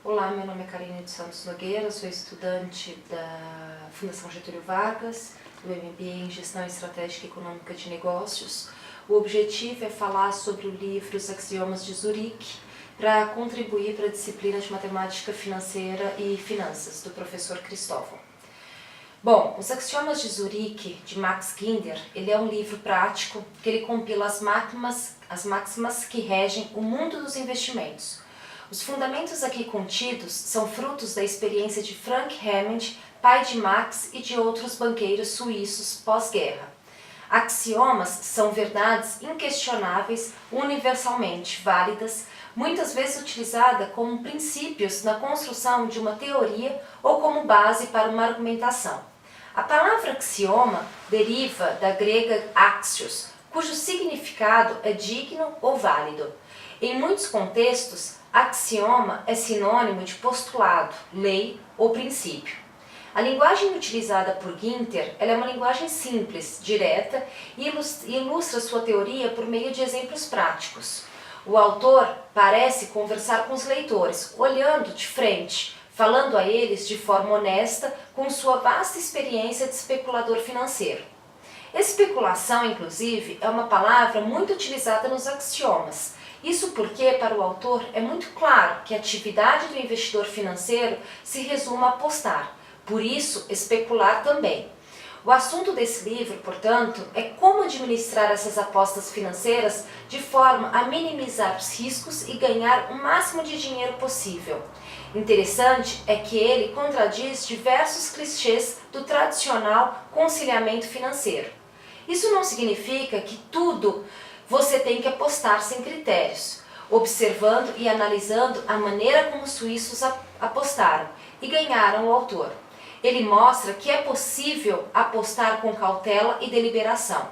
Olá, meu nome é Karine dos Santos Nogueira, sou estudante da Fundação Getúlio Vargas, do MBA em Gestão Estratégica e Econômica de Negócios. O objetivo é falar sobre o livro Os Axiomas de Zurique, para contribuir para a disciplina de Matemática Financeira e Finanças, do professor Cristóvão. Bom, Os Axiomas de Zurique, de Max Ginder, ele é um livro prático que ele compila as máximas que regem o mundo dos investimentos. Os fundamentos aqui contidos são frutos da experiência de Frank Hammond, pai de Max e de outros banqueiros suíços pós-guerra. Axiomas são verdades inquestionáveis, universalmente válidas, muitas vezes utilizadas como princípios na construção de uma teoria ou como base para uma argumentação. A palavra axioma deriva da grega axios, cujo significado é digno ou válido. Em muitos contextos, axioma é sinônimo de postulado, lei ou princípio. A linguagem utilizada por Ginder é uma linguagem simples, direta e ilustra sua teoria por meio de exemplos práticos. O autor parece conversar com os leitores, olhando de frente, falando a eles de forma honesta, com sua vasta experiência de especulador financeiro. Especulação, inclusive, é uma palavra muito utilizada nos axiomas. Isso porque, para o autor, é muito claro que a atividade do investidor financeiro se resume a apostar, por isso, especular também. O assunto desse livro, portanto, é como administrar essas apostas financeiras de forma a minimizar os riscos e ganhar o máximo de dinheiro possível. Interessante é que ele contradiz diversos clichês do tradicional conciliamento financeiro. Isso não significa que tudo você tem que apostar sem critérios, observando e analisando a maneira como os suíços apostaram e ganharam o autor. Ele mostra que é possível apostar com cautela e deliberação.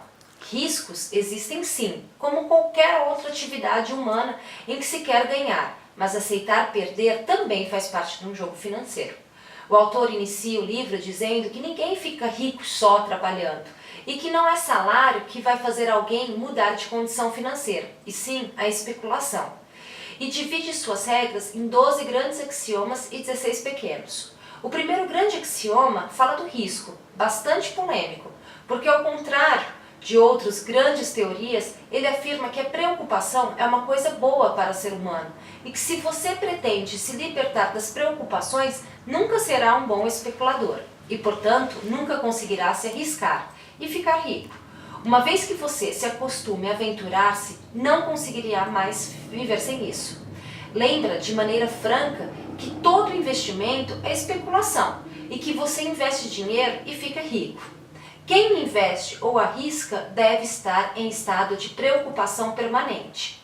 Riscos existem sim, como qualquer outra atividade humana em que se quer ganhar, mas aceitar perder também faz parte de um jogo financeiro. O autor inicia o livro dizendo que ninguém fica rico só trabalhando e que não é salário que vai fazer alguém mudar de condição financeira, e sim a especulação. E divide suas regras em 12 grandes axiomas e 16 pequenos. O primeiro grande axioma fala do risco, bastante polêmico, porque ao contrário de outras grandes teorias, ele afirma que a preocupação é uma coisa boa para o ser humano e que se você pretende se libertar das preocupações, nunca será um bom especulador e, portanto, nunca conseguirá se arriscar e ficar rico. Uma vez que você se acostume a aventurar-se, não conseguiria mais viver sem isso. Lembra de maneira franca que todo investimento é especulação e que você investe dinheiro e fica rico. Quem investe ou arrisca deve estar em estado de preocupação permanente.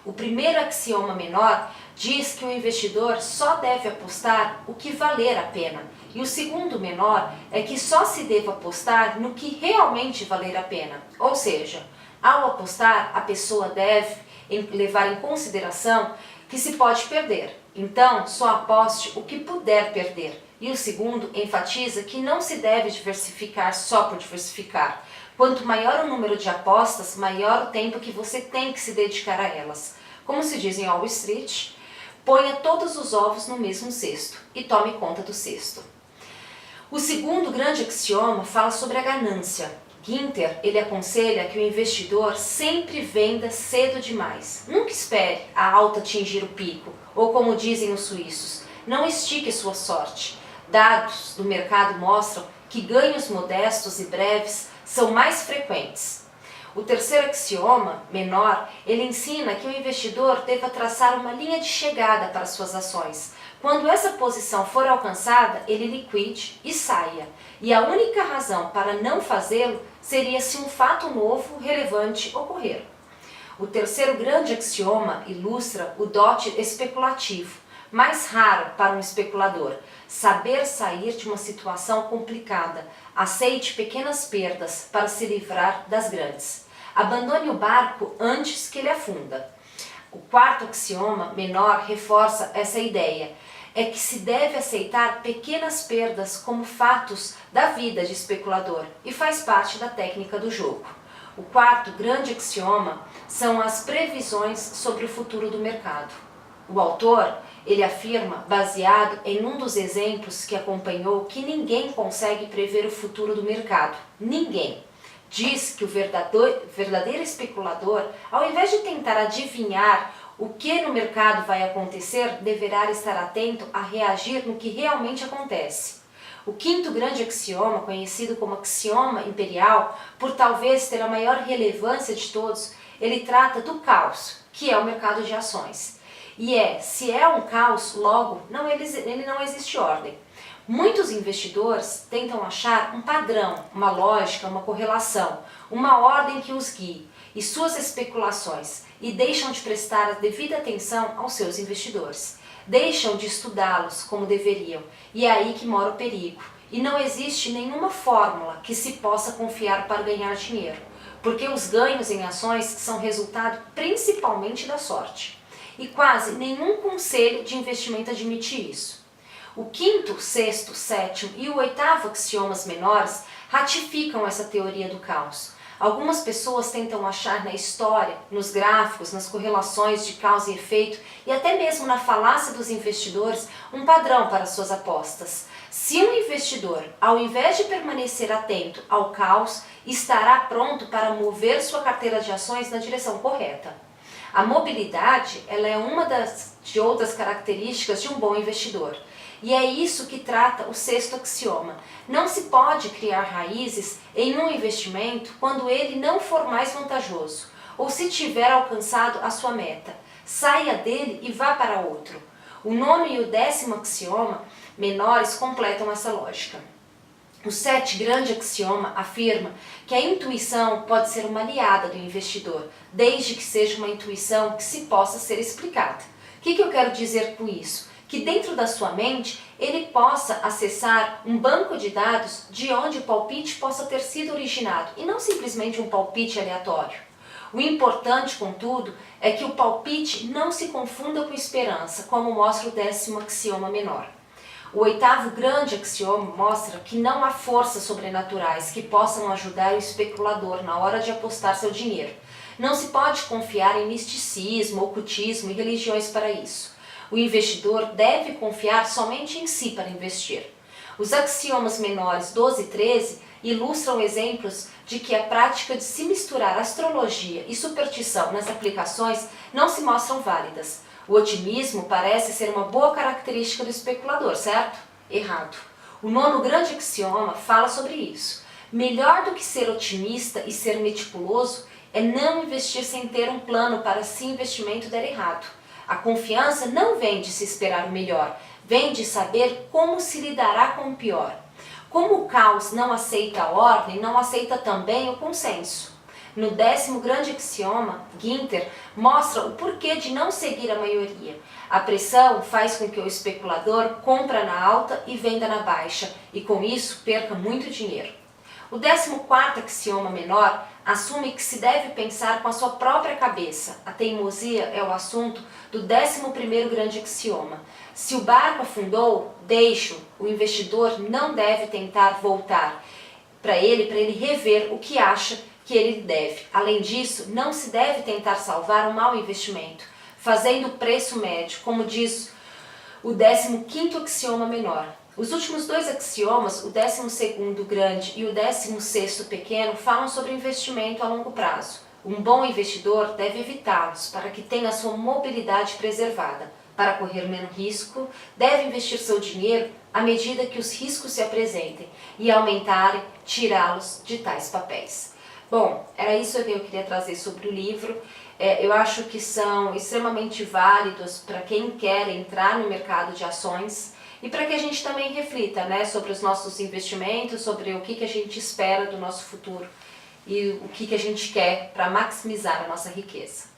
O primeiro axioma menor diz que o investidor só deve apostar o que valer a pena, e o segundo menor é que só se deve apostar no que realmente valer a pena. Ou seja, ao apostar, a pessoa deve levar em consideração que se pode perder. Então, só aposte o que puder perder. E o segundo enfatiza que não se deve diversificar só por diversificar. Quanto maior o número de apostas, maior o tempo que você tem que se dedicar a elas. Como se diz em Wall Street, ponha todos os ovos no mesmo cesto e tome conta do cesto. O segundo grande axioma fala sobre a ganância. Ginder, ele aconselha que o investidor sempre venda cedo demais. Nunca espere a alta atingir o pico, ou como dizem os suíços, não estique sua sorte. Dados do mercado mostram que ganhos modestos e breves são mais frequentes. O terceiro axioma, menor, ele ensina que o investidor deva traçar uma linha de chegada para suas ações. Quando essa posição for alcançada, ele liquide e saia. E a única razão para não fazê-lo seria se um fato novo, relevante, ocorrer. O terceiro grande axioma ilustra o dote especulativo, mais raro para um especulador: saber sair de uma situação complicada. Aceite pequenas perdas para se livrar das grandes. Abandone o barco antes que ele afunda. O quarto axioma, menor, reforça essa ideia. É que se deve aceitar pequenas perdas como fatos da vida de especulador e faz parte da técnica do jogo. O quarto grande axioma são as previsões sobre o futuro do mercado. O autor, Ele afirma, baseado em um dos exemplos que acompanhou, que ninguém consegue prever o futuro do mercado. Ninguém. Diz que o verdadeiro especulador, ao invés de tentar adivinhar o que no mercado vai acontecer, deverá estar atento a reagir no que realmente acontece. O quinto grande axioma, conhecido como axioma imperial, por talvez ter a maior relevância de todos, ele trata do caos, que é o mercado de ações. E se é um caos, logo, ele não existe ordem. Muitos investidores tentam achar um padrão, uma lógica, uma correlação, uma ordem que os guie e suas especulações e deixam de prestar a devida atenção aos seus investidores. Deixam de estudá-los como deveriam e é aí que mora o perigo. E não existe nenhuma fórmula que se possa confiar para ganhar dinheiro, porque os ganhos em ações são resultado principalmente da sorte. E quase nenhum conselho de investimento admite isso. O quinto, sexto, sétimo e o oitavo axiomas menores ratificam essa teoria do caos. Algumas pessoas tentam achar na história, nos gráficos, nas correlações de causa e efeito e até mesmo na falácia dos investidores um padrão para suas apostas. Se um investidor, ao invés de permanecer atento ao caos, estará pronto para mover sua carteira de ações na direção correta. A mobilidade ela é uma de outras características de um bom investidor. E é isso que trata o sexto axioma. Não se pode criar raízes em um investimento quando ele não for mais vantajoso, ou se tiver alcançado a sua meta. Saia dele e vá para outro. O nono e o décimo axioma menores completam essa lógica. O sétimo grande axioma afirma que a intuição pode ser uma aliada do investidor, desde que seja uma intuição que se possa ser explicada. O que eu quero dizer com isso? Que dentro da sua mente ele possa acessar um banco de dados de onde o palpite possa ter sido originado e não simplesmente um palpite aleatório. O importante, contudo, é que o palpite não se confunda com esperança, como mostra o décimo axioma menor. O oitavo grande axioma mostra que não há forças sobrenaturais que possam ajudar o especulador na hora de apostar seu dinheiro. Não se pode confiar em misticismo, ocultismo e religiões para isso. O investidor deve confiar somente em si para investir. Os axiomas menores 12 e 13 ilustram exemplos de que a prática de se misturar astrologia e superstição nas aplicações não se mostram válidas. O otimismo parece ser uma boa característica do especulador, certo? Errado. O nono grande axioma fala sobre isso. Melhor do que ser otimista e ser meticuloso é não investir sem ter um plano para se investimento der errado. A confiança não vem de se esperar o melhor, vem de saber como se lidará com o pior. Como o caos não aceita a ordem, não aceita também o consenso. No décimo grande axioma, Ginter mostra o porquê de não seguir a maioria. A pressão faz com que o especulador compre na alta e venda na baixa, e com isso perca muito dinheiro. O 14º axioma menor assume que se deve pensar com a sua própria cabeça. A teimosia é o assunto do 11º grande axioma. Se o barco afundou, deixe-o. O investidor não deve tentar voltar para ele rever o que acha que ele deve. Além disso, não se deve tentar salvar um mau investimento, fazendo o preço médio, como diz o 15º axioma menor. Os últimos dois axiomas, o 12º grande e o 16º pequeno, falam sobre investimento a longo prazo. Um bom investidor deve evitá-los para que tenha sua mobilidade preservada. Para correr menos risco, deve investir seu dinheiro à medida que os riscos se apresentem e aumentarem, tirá-los de tais papéis. Bom, era isso que eu queria trazer sobre o livro. Eu acho que são extremamente válidos para quem quer entrar no mercado de ações e para que a gente também reflita, né, sobre os nossos investimentos, sobre o que a gente espera do nosso futuro e o que a gente quer para maximizar a nossa riqueza.